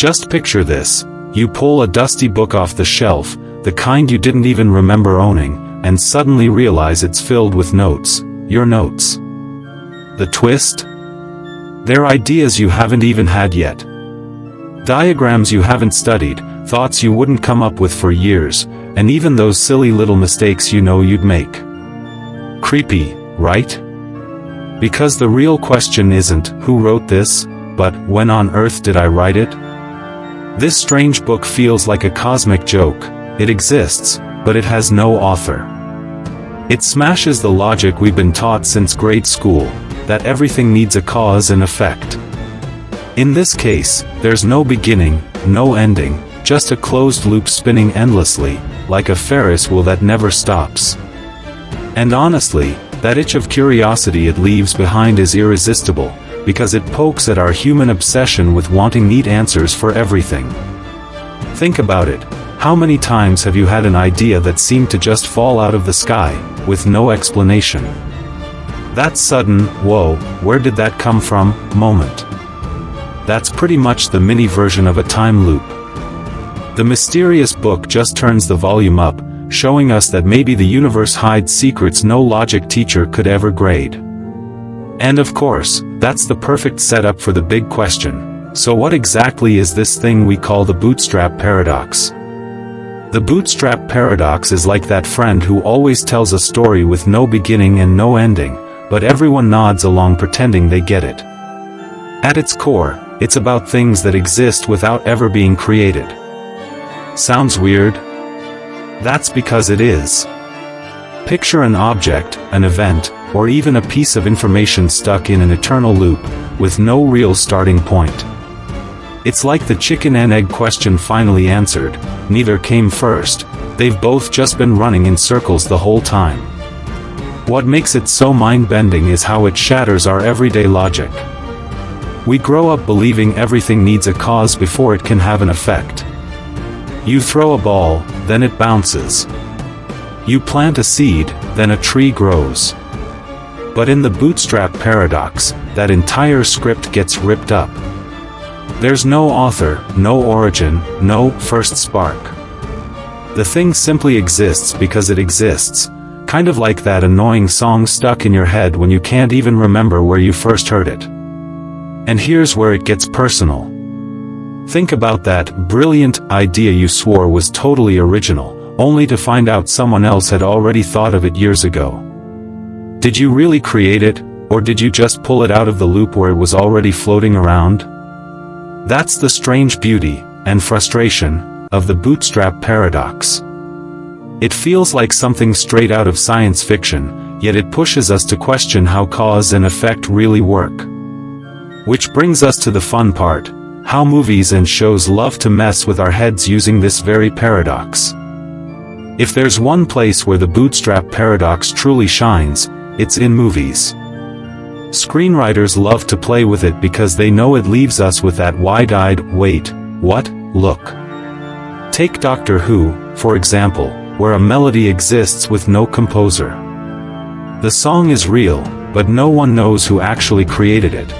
Just picture this. You pull a dusty book off the shelf, the kind you didn't even remember owning, and suddenly realize it's filled with notes, your notes. The twist? They're ideas you haven't even had yet. Diagrams you haven't studied, thoughts you wouldn't come up with for years, and even those silly little mistakes you know you'd make. Creepy, right? Because the real question isn't, who wrote this, but, when on earth did I write it? This strange book feels like a cosmic joke. It exists, but it has no author. It smashes the logic we've been taught since grade school, that everything needs a cause and effect. In this case, there's no beginning, no ending, just a closed loop spinning endlessly, like a Ferris wheel that never stops. And honestly, that itch of curiosity it leaves behind is irresistible, because it pokes at our human obsession with wanting neat answers for everything. Think about it. How many times have you had an idea that seemed to just fall out of the sky, with no explanation? That sudden, whoa, where did that come from, moment. That's pretty much the mini version of a time loop. The mysterious book just turns the volume up, showing us that maybe the universe hides secrets no logic teacher could ever grade. And of course, that's the perfect setup for the big question. So what exactly is this thing we call the Bootstrap Paradox? The Bootstrap Paradox is like that friend who always tells a story with no beginning and no ending, but everyone nods along pretending they get it. At its core, it's about things that exist without ever being created. Sounds weird? That's because it is. Picture an object, an event, or even a piece of information stuck in an eternal loop, with no real starting point. It's like the chicken and egg question finally answered, neither came first, they've both just been running in circles the whole time. What makes it so mind-bending is how it shatters our everyday logic. We grow up believing everything needs a cause before it can have an effect. You throw a ball, then it bounces. You plant a seed, then a tree grows. But in the Bootstrap Paradox, that entire script gets ripped up. There's no author, no origin, no first spark. The thing simply exists because it exists, kind of like that annoying song stuck in your head when you can't even remember where you first heard it. And here's where it gets personal. Think about that brilliant idea you swore was totally original, only to find out someone else had already thought of it years ago. Did you really create it, or did you just pull it out of the loop where it was already floating around? That's the strange beauty, and frustration, of the Bootstrap Paradox. It feels like something straight out of science fiction, yet it pushes us to question how cause and effect really work. Which brings us to the fun part, how movies and shows love to mess with our heads using this very paradox. If there's one place where the Bootstrap Paradox truly shines, it's in movies. Screenwriters love to play with it because they know it leaves us with that wide-eyed, wait, what, look. Take Doctor Who, for example, where a melody exists with no composer. The song is real, but no one knows who actually created it.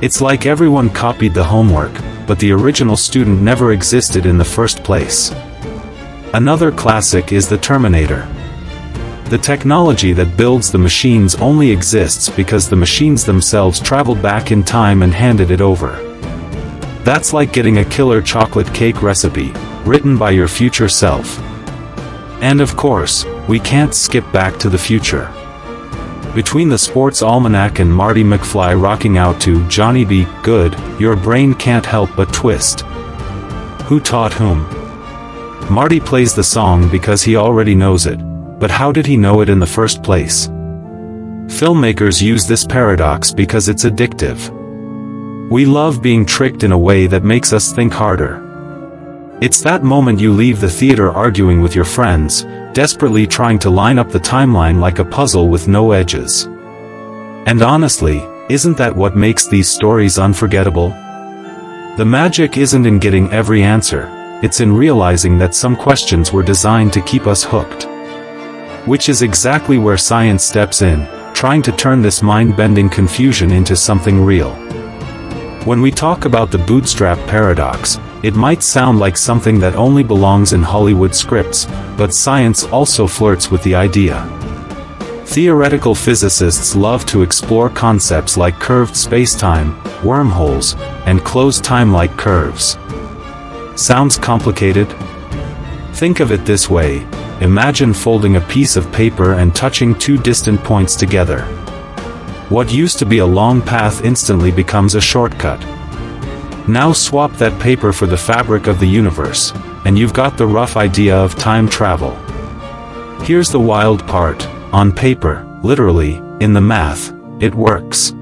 It's like everyone copied the homework, but the original student never existed in the first place. Another classic is the Terminator. The technology that builds the machines only exists because the machines themselves traveled back in time and handed it over. That's like getting a killer chocolate cake recipe, written by your future self. And of course, we can't skip back to the future. Between the sports almanac and Marty McFly rocking out to Johnny Be Good, your brain can't help but twist. Who taught whom? Marty plays the song because he already knows it, but how did he know it in the first place? Filmmakers use this paradox because it's addictive. We love being tricked in a way that makes us think harder. It's that moment you leave the theater arguing with your friends, desperately trying to line up the timeline like a puzzle with no edges. And honestly, isn't that what makes these stories unforgettable? The magic isn't in getting every answer, it's in realizing that some questions were designed to keep us hooked. Which is exactly where science steps in, trying to turn this mind-bending confusion into something real. When we talk about the Bootstrap Paradox, it might sound like something that only belongs in Hollywood scripts, but science also flirts with the idea. Theoretical physicists love to explore concepts like curved spacetime, wormholes, and closed time-like curves. Sounds complicated? Think of it this way: imagine folding a piece of paper and touching two distant points together. What used to be a long path instantly becomes a shortcut. Now swap that paper for the fabric of the universe, and you've got the rough idea of time travel. Here's the wild part: on paper, literally, in the math, it works.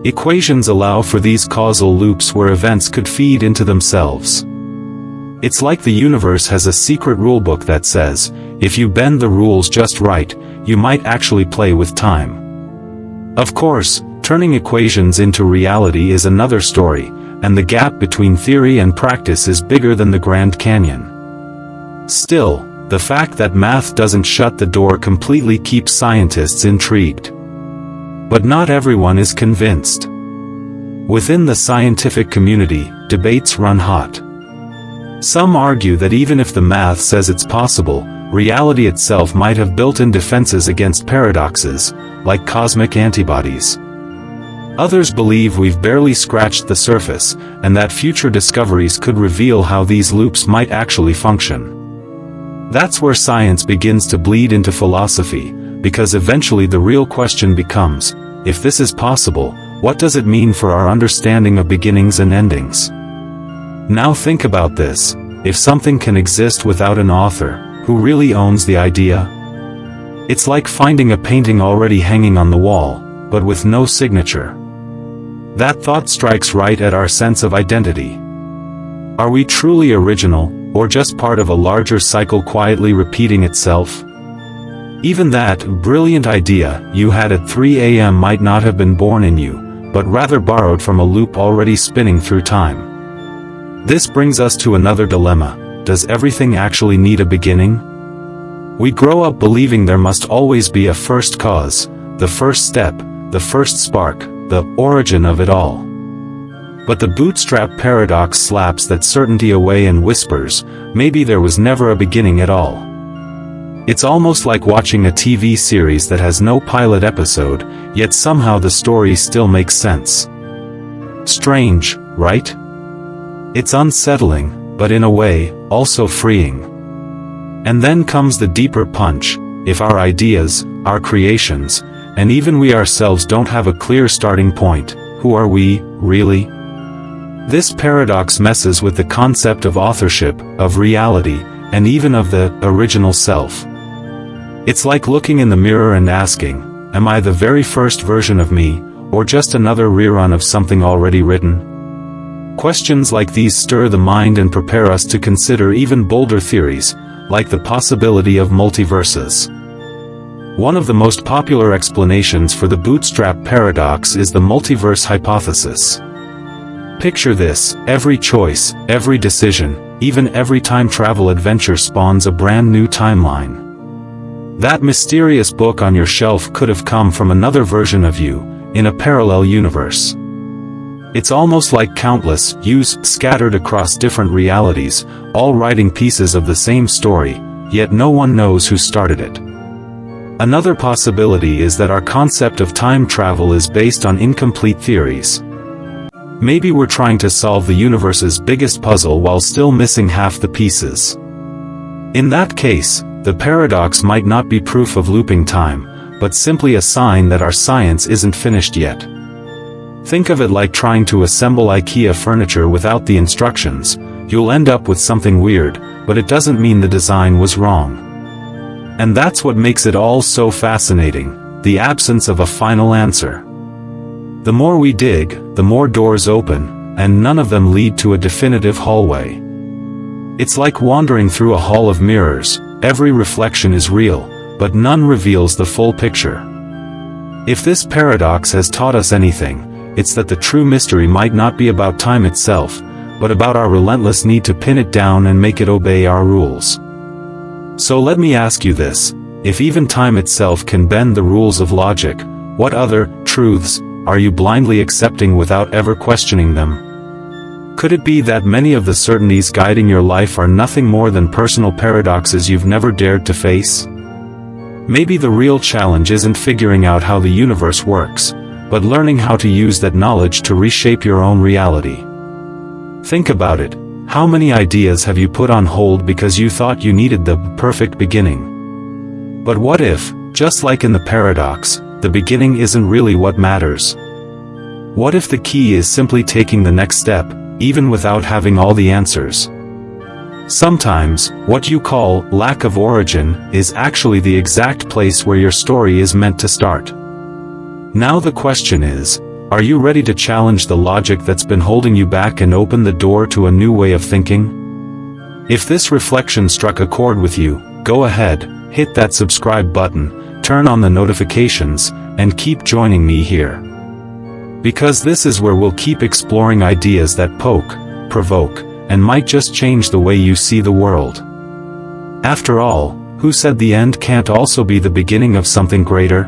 Equations allow for these causal loops where events could feed into themselves. It's like the universe has a secret rulebook that says, if you bend the rules just right, you might actually play with time. Of course, turning equations into reality is another story, and the gap between theory and practice is bigger than the Grand Canyon. Still, the fact that math doesn't shut the door completely keeps scientists intrigued. But not everyone is convinced. Within the scientific community, debates run hot. Some argue that even if the math says it's possible, reality itself might have built-in defenses against paradoxes, like cosmic antibodies. Others believe we've barely scratched the surface, and that future discoveries could reveal how these loops might actually function. That's where science begins to bleed into philosophy, because eventually the real question becomes, if this is possible, what does it mean for our understanding of beginnings and endings? Now think about this: if something can exist without an author, who really owns the idea? It's like finding a painting already hanging on the wall, but with no signature. That thought strikes right at our sense of identity. Are we truly original, or just part of a larger cycle quietly repeating itself? Even that brilliant idea you had at 3 a.m. might not have been born in you, but rather borrowed from a loop already spinning through time. This brings us to another dilemma: does everything actually need a beginning? We grow up believing there must always be a first cause, the first step, the first spark, the origin of it all. But the Bootstrap Paradox slaps that certainty away and whispers, maybe there was never a beginning at all. It's almost like watching a TV series that has no pilot episode, yet somehow the story still makes sense. Strange, right? It's unsettling, but in a way, also freeing. And then comes the deeper punch: if our ideas, our creations, and even we ourselves don't have a clear starting point, who are we, really? This paradox messes with the concept of authorship, of reality, and even of the original self. It's like looking in the mirror and asking, am I the very first version of me, or just another rerun of something already written? Questions like these stir the mind and prepare us to consider even bolder theories, like the possibility of multiverses. One of the most popular explanations for the Bootstrap Paradox is the multiverse hypothesis. Picture this: every choice, every decision, even every time travel adventure spawns a brand new timeline. That mysterious book on your shelf could have come from another version of you, in a parallel universe. It's almost like countless yous scattered across different realities, all writing pieces of the same story, yet no one knows who started it. Another possibility is that our concept of time travel is based on incomplete theories. Maybe we're trying to solve the universe's biggest puzzle while still missing half the pieces. In that case, the paradox might not be proof of looping time, but simply a sign that our science isn't finished yet. Think of it like trying to assemble IKEA furniture without the instructions. You'll end up with something weird, but it doesn't mean the design was wrong. And that's what makes it all so fascinating: the absence of a final answer. The more we dig, the more doors open, and none of them lead to a definitive hallway. It's like wandering through a hall of mirrors. Every reflection is real, but none reveals the full picture. If this paradox has taught us anything, it's that the true mystery might not be about time itself, but about our relentless need to pin it down and make it obey our rules. So let me ask you this: if even time itself can bend the rules of logic, what other truths are you blindly accepting without ever questioning them? Could it be that many of the certainties guiding your life are nothing more than personal paradoxes you've never dared to face? Maybe the real challenge isn't figuring out how the universe works, but learning how to use that knowledge to reshape your own reality. Think about it. How many ideas have you put on hold because you thought you needed the perfect beginning? But what if, just like in the paradox, the beginning isn't really what matters? What if the key is simply taking the next step, even without having all the answers? Sometimes, what you call lack of origin is actually the exact place where your story is meant to start. Now the question is, are you ready to challenge the logic that's been holding you back and open the door to a new way of thinking? If this reflection struck a chord with you, go ahead, hit that subscribe button, turn on the notifications, and keep joining me here. Because this is where we'll keep exploring ideas that poke, provoke, and might just change the way you see the world. After all, who said the end can't also be the beginning of something greater?